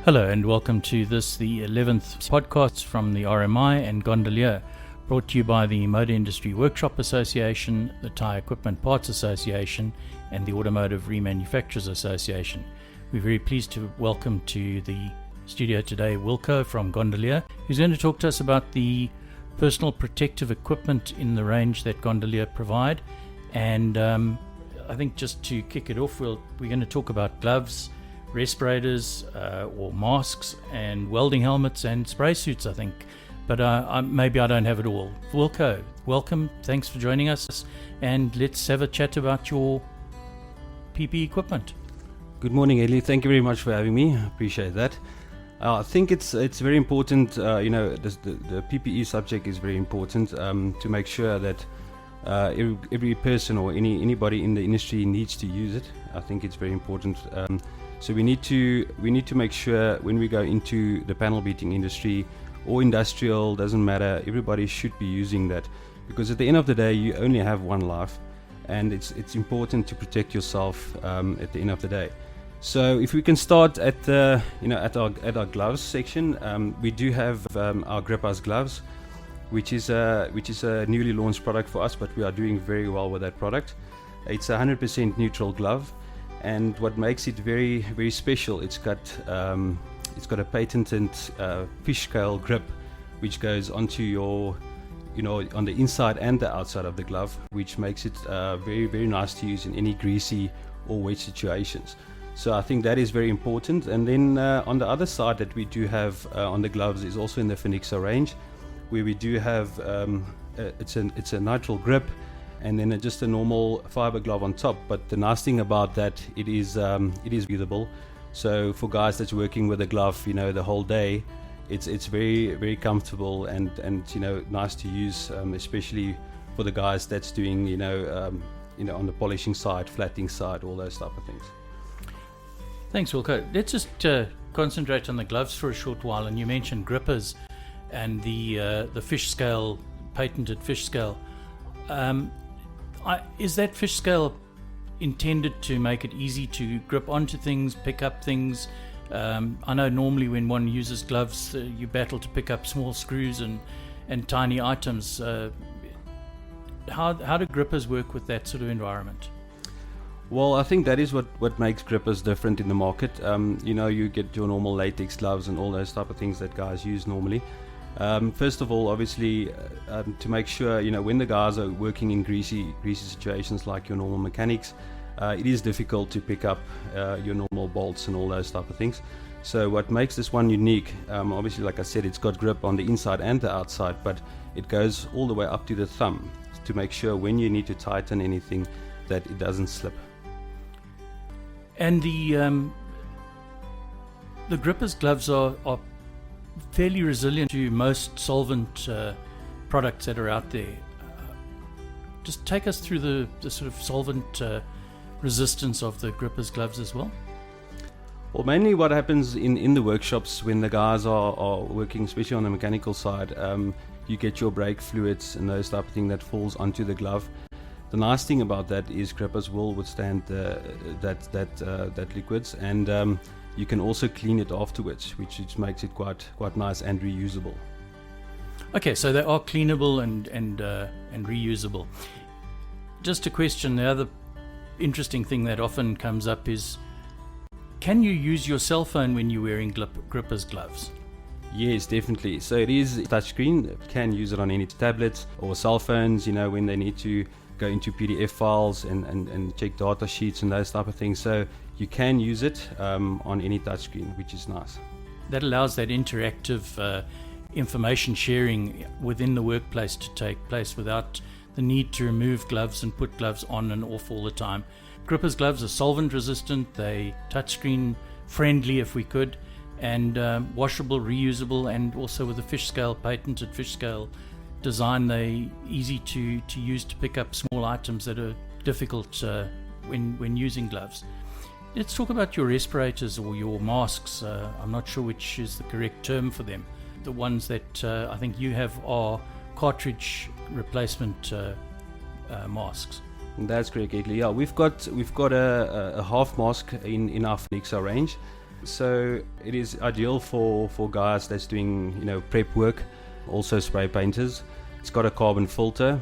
Hello and welcome to the 11th podcast from the RMI and Gondolier, brought to you by the Motor Industry Workshop Association, the Tyre Equipment Parts Association and the Automotive Remanufacturers Association. We're very pleased to welcome to the studio today Wilco from Gondolier, who's going to talk to us about the personal protective equipment in the range that Gondolier provide. And I think just to kick it off, we're going to talk about gloves, respirators or masks, and welding helmets and spray suits, I think. But maybe I don't have it all. Wilco, welcome. Thanks for joining us. And let's have a chat about your PPE equipment. Good morning, Edley. Thank you very much for having me. I appreciate that. I think it's very important, the PPE subject is very important to make sure that every person or anybody in the industry needs to use it. I think it's very important. So we need to make sure when we go into the panel beating industry or industrial, doesn't matter, everybody should be using that, because at the end of the day you only have one life, and it's important to protect yourself at the end of the day. So if we can start at our gloves section, we do have our Grippaz Gloves, which is a newly launched product for us, but we are doing very well with that product. It's a 100% neutral glove, and what makes it very, very special, it's got a patented fish scale grip, which goes onto your, on the inside and the outside of the glove, which makes it very, very nice to use in any greasy or wet situations. So I think that is very important. And then on the other side that we do have on the gloves is also in the Finixa range, where we do have it's a nitrile grip, and then just a normal fiber glove on top. But the nice thing about that, it is breathable. So for guys that's working with a glove, the whole day, it's very, very comfortable and nice to use, especially for the guys that's doing on the polishing side, flattening side, all those type of things. Thanks, Wilco. Let's just concentrate on the gloves for a short while. And you mentioned Grippaz and the fish scale, patented fish scale. Is that fish scale intended to make it easy to grip onto things, pick up things? I know normally when one uses gloves, you battle to pick up small screws and tiny items. How do Grippaz work with that sort of environment? Well, I think that is what makes Grippaz different in the market. You get your normal latex gloves and all those type of things that guys use normally. First of all, obviously, to make sure, when the guys are working in greasy situations like your normal mechanics, it is difficult to pick up your normal bolts and all those type of things. So what makes this one unique, obviously, like I said, it's got grip on the inside and the outside, but it goes all the way up to the thumb to make sure when you need to tighten anything that it doesn't slip. And the Grippaz gloves are fairly resilient to most solvent products that are out there. Just take us through the sort of solvent resistance of the Grippaz gloves as well. Well, mainly what happens in the workshops when the guys are working, especially on the mechanical side, you get your brake fluids and those type of thing that falls onto the glove. The nice thing about that is Grippaz will withstand that liquids, and you can also clean it afterwards, which makes it quite nice and reusable. Okay, so they are cleanable and reusable. Just a question, the other interesting thing that often comes up is, can you use your cell phone when you're wearing Grippaz gloves? Yes, definitely. So it is touchscreen. You can use it on any tablets or cell phones, when they need to go into PDF files and check data sheets and those type of things. So you can use it on any touchscreen, which is nice. That allows that interactive information sharing within the workplace to take place without the need to remove gloves and put gloves on and off all the time. Grippaz gloves are solvent resistant, they touchscreen friendly if we could, and washable, reusable, and also with a patented fish scale design, they easy to use to pick up small items that are difficult when using gloves. Let's talk about your respirators or your masks. I'm not sure which is the correct term for them. The ones that I think you have are cartridge replacement masks. That's correct, Edley. Yeah, we've got a half mask in our Finixa range, So it is ideal for guys that's doing, prep work, also spray painters. It's got a carbon filter,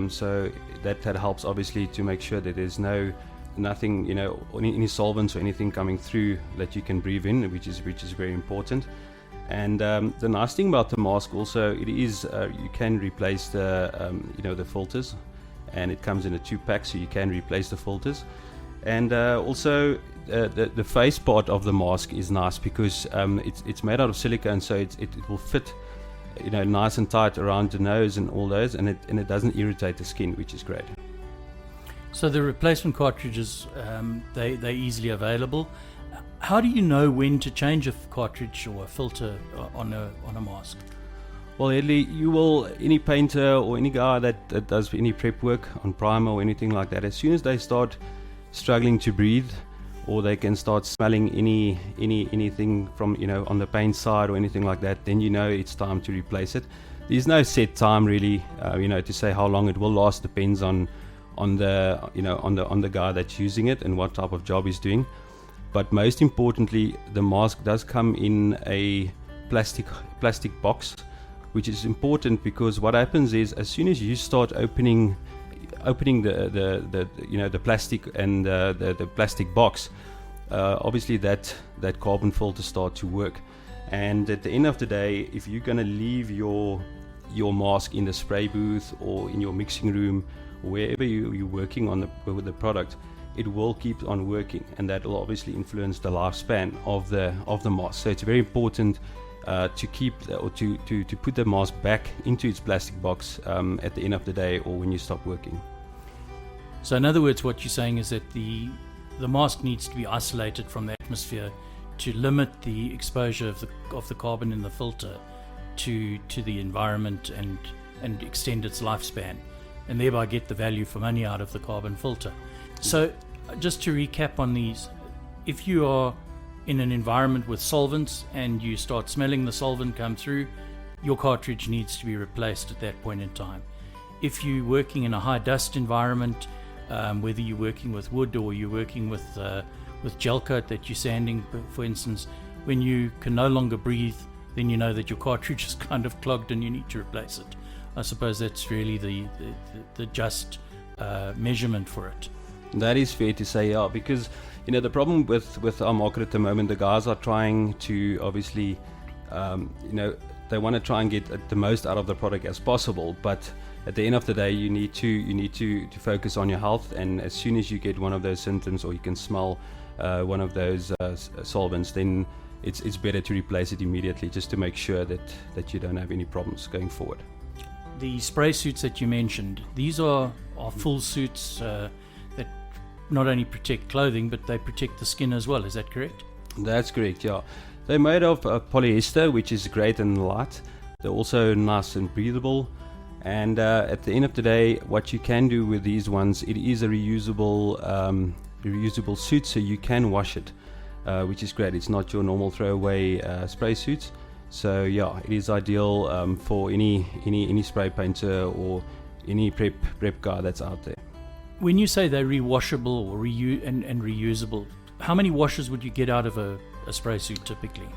so that helps obviously to make sure that there's nothing, any solvents or anything coming through that you can breathe in, which is very important. And the nice thing about the mask also, it is you can replace the filters, and it comes in a 2-pack, so you can replace the filters. And also the face part of the mask is nice because it's made out of silicone, so it will fit nice and tight around the nose and all those, and it doesn't irritate the skin, which is great. So the replacement cartridges, they're easily available. How do you know when to change a cartridge or a filter on a mask? Well, Hedley, any painter or any guy that does any prep work on primer or anything like that, as soon as they start struggling to breathe, or they can start smelling anything from on the paint side or anything like that, then it's time to replace it. There's no set time really, to say how long it will last. Depends on the guy that's using it and what type of job he's doing. But most importantly, the mask does come in a plastic box, which is important because what happens is, as soon as you start opening the plastic and the plastic box, obviously that carbon filter start to work. And at the end of the day, if you're going to leave your mask in the spray booth or in your mixing room, or wherever you're working with the product, it will keep on working, and that will obviously influence the lifespan of the mask. So it's very important to keep or to put the mask back into its plastic box at the end of the day or when you stop working. So in other words, what you're saying is that the mask needs to be isolated from the atmosphere to limit the exposure of the carbon in the filter to the environment and extend its lifespan, and thereby get the value for money out of the carbon filter. So just to recap on these, if you are in an environment with solvents and you start smelling the solvent come through, your cartridge needs to be replaced at that point in time. If you're working in a high dust environment, whether you're working with wood or you're working with gel coat that you're sanding, for instance, when you can no longer breathe, then you know that your cartridge is kind of clogged and you need to replace it. I suppose that's really the just measurement for it. That is fair to say, yeah, because the problem with our market at the moment, the guys are trying to obviously, they want to try and get the most out of the product as possible, but at the end of the day, you need to focus on your health. And as soon as you get one of those symptoms, or you can smell one of those solvents, then it's better to replace it immediately, just to make sure that you don't have any problems going forward. The spray suits that you mentioned, these are full suits that not only protect clothing, but they protect the skin as well. Is that correct? That's correct, yeah. They're made of polyester, which is great and light. They're also nice and breathable. And at the end of the day, what you can do with these ones, it is a reusable suit, so you can wash it, which is great. It's not your normal throwaway spray suits. So yeah, it is ideal for any spray painter or any prep guy that's out there. When you say they're rewashable or and reusable, how many washes would you get out of a spray suit typically?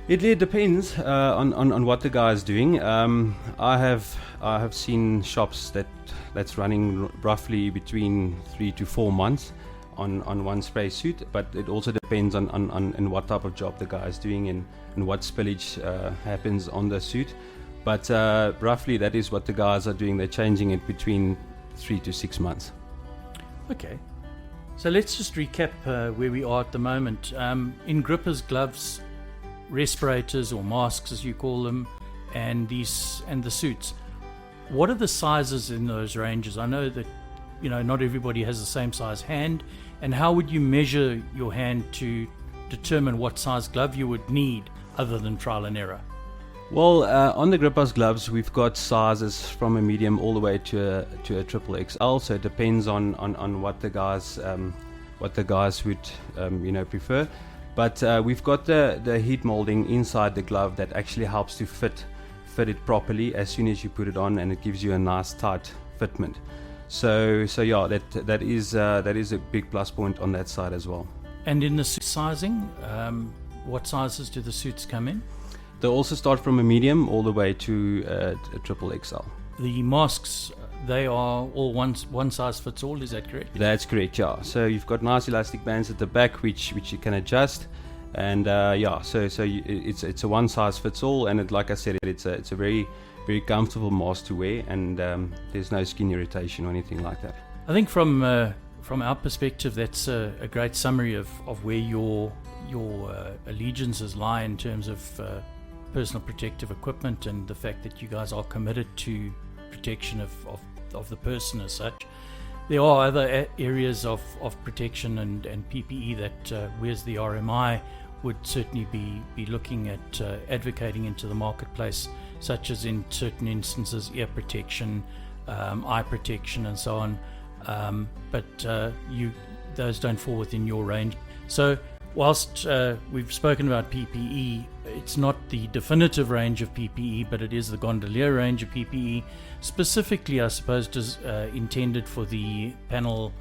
It depends on what the guy is doing. I have seen shops that's running roughly between 3 to 4 months on one spray suit, but it also depends on what type of job the guy is doing and what spillage happens on the suit. But roughly that is what the guys are doing. They're changing it between 3 to 6 months. Okay, so let's just recap where we are at the moment. In Grippaz Gloves, respirators or masks as you call them, and the suits, what are the sizes in those ranges? I know that not everybody has the same size hand, and how would you measure your hand to determine what size glove you would need other than trial and error? Well, on the Grippaz Gloves, we've got sizes from a medium all the way to a triple XL, so it depends on what the guys would prefer. But we've got the heat molding inside the glove that actually helps to fit it properly as soon as you put it on, and it gives you a nice tight fitment. So yeah, that is a big plus point on that side as well. And in the suit sizing, what sizes do the suits come in? They also start from a medium all the way to a triple XL. The masks, they are all one size fits all, is that correct? That's correct, yeah. So you've got nice elastic bands at the back which you can adjust, and it's a one size fits all, and like I said, it's a very comfortable mask to wear, and there's no skin irritation or anything like that. I think from our perspective, that's a great summary of where your allegiances lie in terms of personal protective equipment, and the fact that you guys are committed to protection of the person as such. There are other areas of protection and PPE that we as the RMI would certainly be looking at advocating into the marketplace, such as in certain instances ear protection, eye protection and so on, but those don't fall within your range. So whilst we've spoken about PPE, it's not the definitive range of PPE, but it is the Gondolier range of PPE, specifically I suppose intended for the panel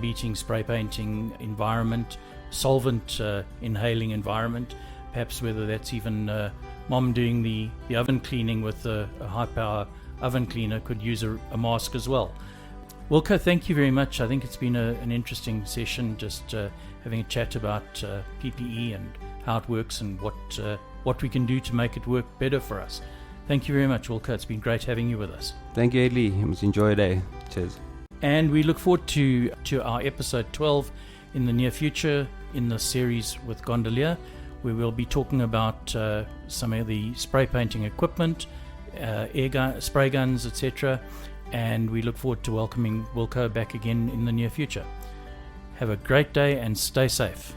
beating, spray painting environment, solvent inhaling environment, perhaps whether that's even mom doing the oven cleaning with a high power oven cleaner could use a mask as well. Wilco, thank you very much. I think it's been an interesting session, just having a chat about PPE and how it works and what we can do to make it work better for us. Thank you very much, Wilco. It's been great having you with us. Thank you, Edley. It was enjoy your day. Cheers. And we look forward to our episode 12 in the near future in the series with Gondolier, where we'll be talking about some of the spray painting equipment, spray guns, etc. And we look forward to welcoming Wilco back again in the near future. Have a great day and stay safe.